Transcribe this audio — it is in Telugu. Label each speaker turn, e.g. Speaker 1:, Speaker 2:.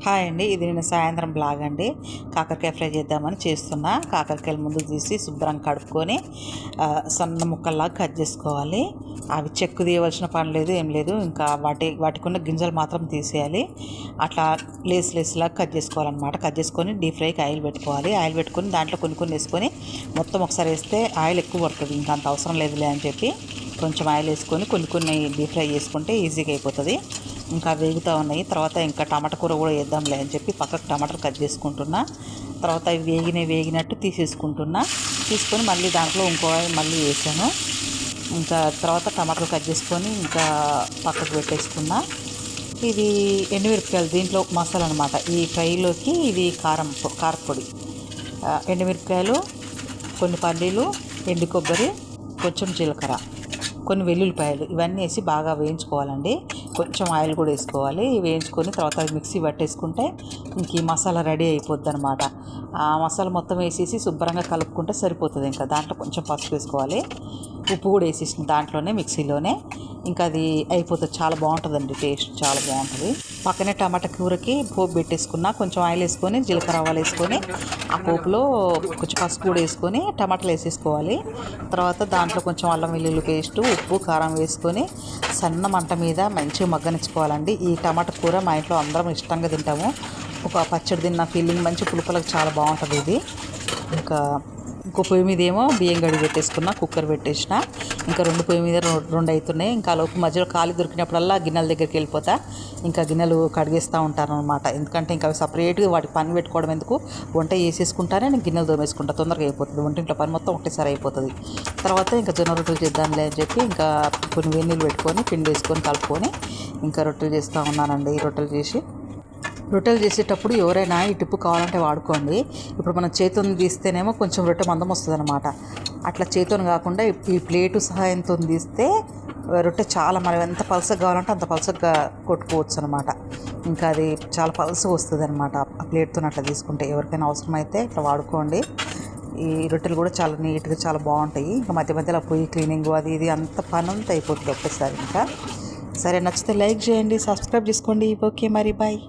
Speaker 1: హాయ్ అండి, ఇది నేను సాయంత్రం బ్లాగ్ అండి. కాకరకాయ ఫ్రై చేద్దామని చేస్తున్నా. కాకరకాయలు ముందుకు తీసి శుభ్రంగా కడుక్కొని సన్న ముక్కల్లాగా కట్ చేసుకోవాలి. అవి చెక్కు తీయవలసిన పని లేదు, ఏం లేదు. ఇంకా వాటికి ఉన్న గింజలు మాత్రం తీసేయాలి. అట్లా లేస్లాగా కట్ చేసుకోవాలన్నమాట. కట్ చేసుకొని డీప్ ఫ్రైకి ఆయిల్ పెట్టుకోవాలి. ఆయిల్ పెట్టుకొని దాంట్లో కొన్ని వేసుకొని మొత్తం ఒకసారి వేస్తే ఆయిల్ ఎక్కువ పడుతుంది. ఇంకా అంత అవసరం లేదులే అని చెప్పి కొంచెం ఆయిల్ వేసుకొని కొన్ని డీప్ ఫ్రై చేసుకుంటే ఈజీగా అయిపోతుంది. ఇంకా వేగుతూ ఉన్నాయి. తర్వాత ఇంకా టమాటా కూర కూడా వేద్దాంలే అని చెప్పి పక్కకు టమాటాలు కట్ చేసుకుంటున్నా. తర్వాత అవి వేగినట్టు తీసుకొని మళ్ళీ దాంట్లో ఇంకో మళ్ళీ వేసాను. ఇంకా తర్వాత టమాటాలు కట్ చేసుకొని ఇంకా పక్కకు పెట్టేసుకున్నా. ఇది ఎండుమిరపకాయలు దీంట్లో మసాలా అనమాట. ఈ ఫ్రైలోకి ఇది కారపొడి, ఎండుమిరపకాయలు, కొన్ని పల్లీలు, ఎండు కొబ్బరి, కొంచెం జీలకర్ర, కొన్ని వెల్లుల్లిపాయలు, ఇవన్నీ వేసి బాగా వేయించుకోవాలండి. కొంచెం ఆయిల్ కూడా వేసుకోవాలి. వేయించుకొని తర్వాత మిక్సీ పట్టేసుకుంటే ఇంక ఈ మసాలా రెడీ అయిపోద్ది అనమాట. ఆ మసాలా మొత్తం వేసేసి శుభ్రంగా కలుపుకుంటే సరిపోతుంది. ఇంకా దాంట్లో కొంచెం పసుపు వేసుకోవాలి, ఉప్పు కూడా వేసేసిన దాంట్లోనే మిక్సీలోనే. ఇంకా అది అయిపోతుంది. చాలా బాగుంటుందండి, టేస్ట్ చాలా బాగుంటుంది. పక్కనే టమాటా కూరకి పోపు పెట్టేసుకున్నా. కొంచెం ఆయిల్ వేసుకొని జీలకర్ర ఆవాలు వేసుకొని ఆ పోపులో కొంచెం పసుపు కూడా వేసుకొని టమాటాలు వేసేసుకోవాలి. తర్వాత దాంట్లో కొంచెం అల్లం వెల్లుల్లి పేస్టు, ఉప్పు, కారం వేసుకొని సన్న మంట మీద మంచిగా మగ్గనిచ్చుకోవాలండి. ఈ టమాటా కూర మా ఇంట్లో అందరం ఇష్టంగా తింటాము. ఒక పచ్చడి తిన్న ఫీలింగ్, మంచి పులుపులకు చాలా బాగుంటుంది ఇది. ఇంకా ఇంకో పొయ్యి మీద ఏమో బియ్యం గడి పెట్టేసుకున్నా, కుక్కర్ పెట్టేసిన. ఇంకా రెండు పొయ్యి మీద రెండు అవుతున్నాయి. ఇంకా లోపు మధ్యలో ఖాళీ దొరికినప్పుడల్లా గిన్నెల దగ్గరికి వెళ్ళిపోతా. ఇంకా గిన్నెలు కడిగేస్తూ ఉంటాను అనమాట. ఎందుకంటే ఇంకా అవి సపరేట్గా వాటి పని పెట్టుకోవడం ఎందుకు, వంట వేసేసుకుంటానే నేను గిన్నెలు తోమేసుకుంటా. తొందరగా అయిపోతుంది, వంటింట్లో పని మొత్తం ఒకటేసారి అయిపోతుంది. తర్వాత ఇంకా జొన్న రొట్టెలు చేద్దాంలే అని చెప్పి ఇంకా కొన్ని వేడినీళ్ళు పెట్టుకొని పిండి వేసుకొని కలుపుకొని ఇంకా రొట్టెలు చేస్తూ ఉన్నానండి. రొట్టెలు చేసేటప్పుడు ఎవరైనా ఈ టిప్పు కావాలంటే వాడుకోండి. ఇప్పుడు మనం చేతిని తీస్తేనేమో కొంచెం రొట్టె మందం వస్తుంది అనమాట. అట్లా చేతిని కాకుండా ఈ ప్లేటు సహాయంతో తీస్తే రొట్టె చాలా, మనం ఎంత పలసగా కావాలంటే అంత పలసగా కొట్టుకోవచ్చు అనమాట. ఇంకా అది చాలా పలసగా వస్తుంది అనమాట ఆ ప్లేట్తో అట్లా తీసుకుంటే. ఎవరికైనా అవసరమైతే ఇట్లా వాడుకోండి. ఈ రొట్టెలు కూడా చాలా నీట్గా చాలా బాగుంటాయి. ఇంకా మధ్యలో పొయ్యి క్లీనింగ్ అది ఇది అంత పని అంతా అయిపోతుంది ఒకేసారి. ఇంకా సరే, నచ్చితే లైక్ చేయండి, సబ్స్క్రైబ్ చేసుకోండి. ఓకే, మరి బాయ్.